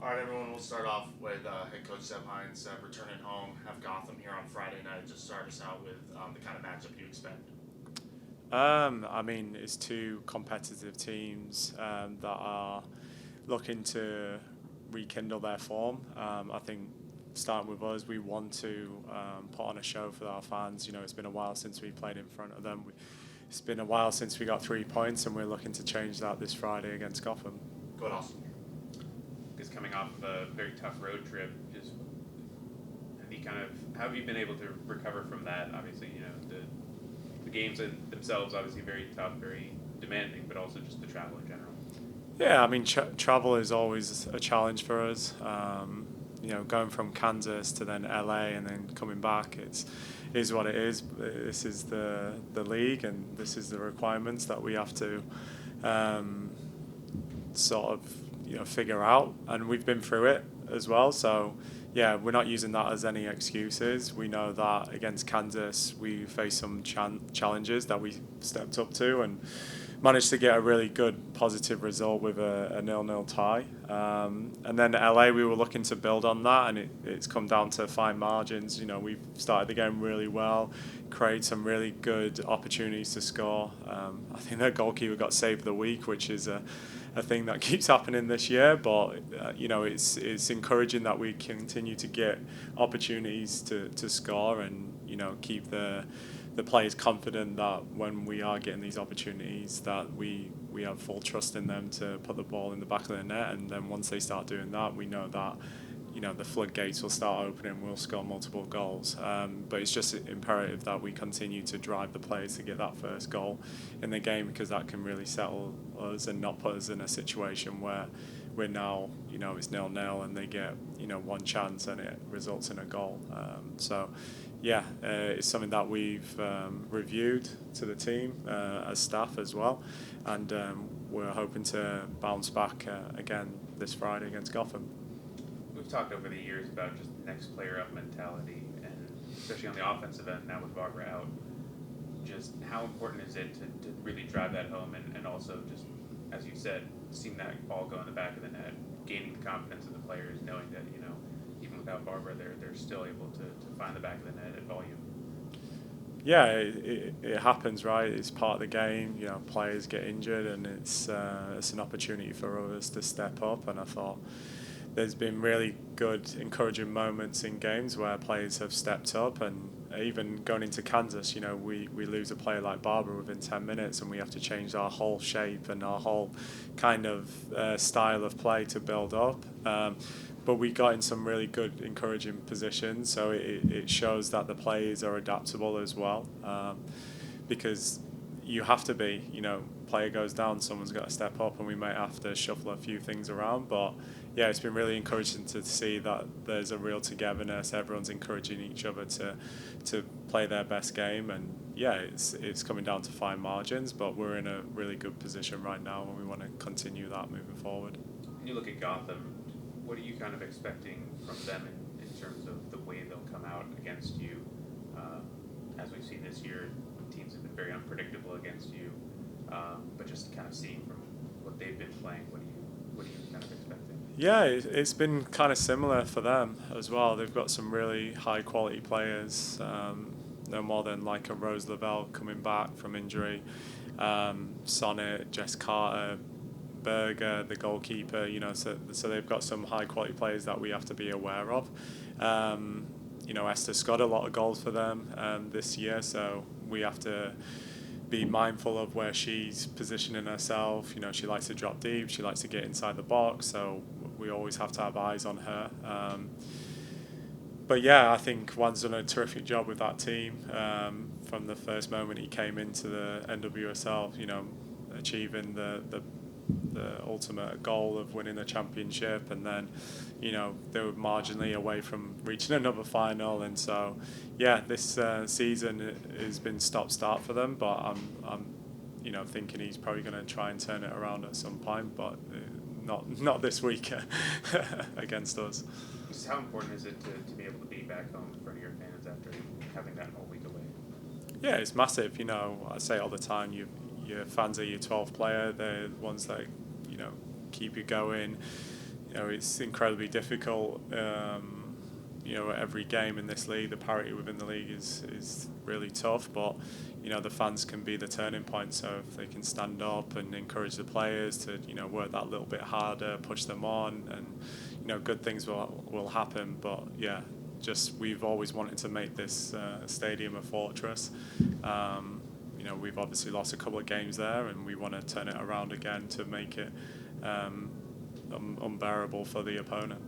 All right, everyone. We'll start off with head coach Seb Hines returning home. Have Gotham here on Friday night. Just start us out with the kind of matchup you expect. I mean, it's two competitive teams that are looking to rekindle their form. I think starting with us, we want to put on a show for our fans. You know, it's been a while since we played in front of them. It's been a while since we got 3 points, and we're looking to change that this Friday against Gotham. Go ahead, Austin. Is coming off of a very tough road trip. Just how have you been able to recover from that? Obviously, the games in themselves obviously very tough, very demanding, but also just the travel in general. Yeah, I mean, travel is always a challenge for us. Going from Kansas to then LA and then coming back, is what it is. This is the league, and this is the requirements that we have to sort of figure out, and we've been through it as well. So yeah, we're not using that as any excuses. We know that against Kansas we faced some challenges that we stepped up to and managed to get a really good positive result with a 0-0 tie. And then LA, we were looking to build on that, and it's come down to fine margins. We've started the game really well, created some really good opportunities to score. I think their goalkeeper got saved of the week, which is a thing that keeps happening this year. But it's encouraging that we continue to get opportunities to score and keep the players confident that when we are getting these opportunities that we have full trust in them to put the ball in the back of the net. And then once they start doing that, we know that the floodgates will start opening, we'll score multiple goals. But it's just imperative that we continue to drive the players to get that first goal in the game, because that can really settle us and not put us in a situation where we're now, it's 0-0 and they get, one chance and it results in a goal. It's something that we've reviewed to the team as staff as well, and we're hoping to bounce back again this Friday against Gotham. We've talked over the years about just next player up mentality, and especially on the offensive end now with Barbara out, just how important is it to really drive that home, and also just, as you said, seeing that ball go in the back of the net, gaining the confidence of the players, knowing that, even without Barbara, they're still able to find the back of the net at volume. Yeah, it happens, right? It's part of the game. Players get injured, and it's an opportunity for us to step up. And I thought there's been really good, encouraging moments in games where players have stepped up. And even going into Kansas, we lose a player like Barbara within 10 minutes, and we have to change our whole shape and our whole kind of style of play to build up. But we got in some really good, encouraging positions, so it shows that the players are adaptable as well, because you have to be. Player goes down, someone's got to step up, and we might have to shuffle a few things around. But yeah, it's been really encouraging to see that there's a real togetherness. Everyone's encouraging each other to play their best game, and yeah, it's coming down to fine margins, but we're in a really good position right now, and we want to continue that moving forward. When you look at Gotham, what are you kind of expecting from them in terms of the way they'll come out against you? As we've seen this year, teams have been very unpredictable against you, but just kind of seeing from what they've been playing, what are you kind of expecting? Yeah, it's been kind of similar for them as well. They've got some really high quality players, no more than like a Rose Lavelle coming back from injury, Sonnet, Jess Carter, Berger, the goalkeeper. So they've got some high quality players that we have to be aware of. Esther's got a lot of goals for them this year, so we have to be mindful of where she's positioning herself. She likes to drop deep, she likes to get inside the box, so we always have to have eyes on her. But yeah, I think Juan's done a terrific job with that team from the first moment he came into the NWSL, achieving the ultimate goal of winning the championship, and then they were marginally away from reaching another final. And so yeah, this season has been stop-start for them, but I'm thinking he's probably going to try and turn it around at some point, but not this week against us. Just how important is it to be able to be back home in front of your fans after having that whole week away? Yeah, it's massive. I say all the time, your fans are your 12th player. They're the ones that keep you going. it's incredibly difficult. Every game in this league, the parity within the league is really tough, but the fans can be the turning point. So if they can stand up and encourage the players to work that little bit harder, push them on, and good things will happen. But yeah, just we've always wanted to make this stadium a fortress. We've obviously lost a couple of games there, and we want to turn it around again to make it unbearable for the opponent.